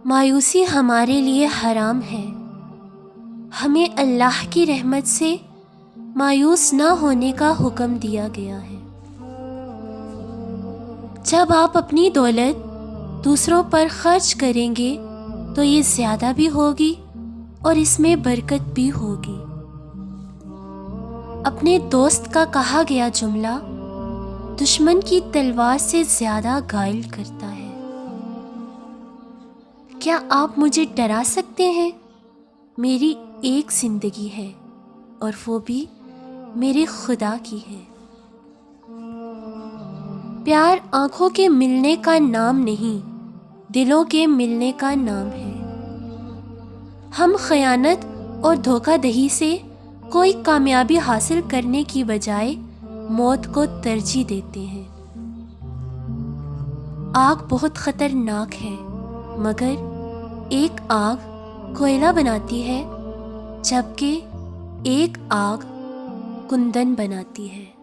مایوسی ہمارے لیے حرام ہے۔ ہمیں اللہ کی رحمت سے مایوس نہ ہونے کا حکم دیا گیا ہے۔ جب آپ اپنی دولت دوسروں پر خرچ کریں گے تو یہ زیادہ بھی ہوگی اور اس میں برکت بھی ہوگی۔ اپنے دوست کا کہا گیا جملہ دشمن کی تلوار سے زیادہ گھائل کرتا ہے۔ کیا آپ مجھے ڈرا سکتے ہیں؟ میری ایک زندگی ہے اور وہ بھی میرے خدا کی ہے۔ پیار آنکھوں کے ملنے کا نام نہیں، دلوں کے ملنے کا نام ہے۔ ہم خیانت اور دھوکہ دہی سے کوئی کامیابی حاصل کرنے کی بجائے موت کو ترجیح دیتے ہیں۔ آگ بہت خطرناک ہے، مگر ایک آگ کوئلہ بناتی ہے جبکہ ایک آگ کندن بناتی ہے۔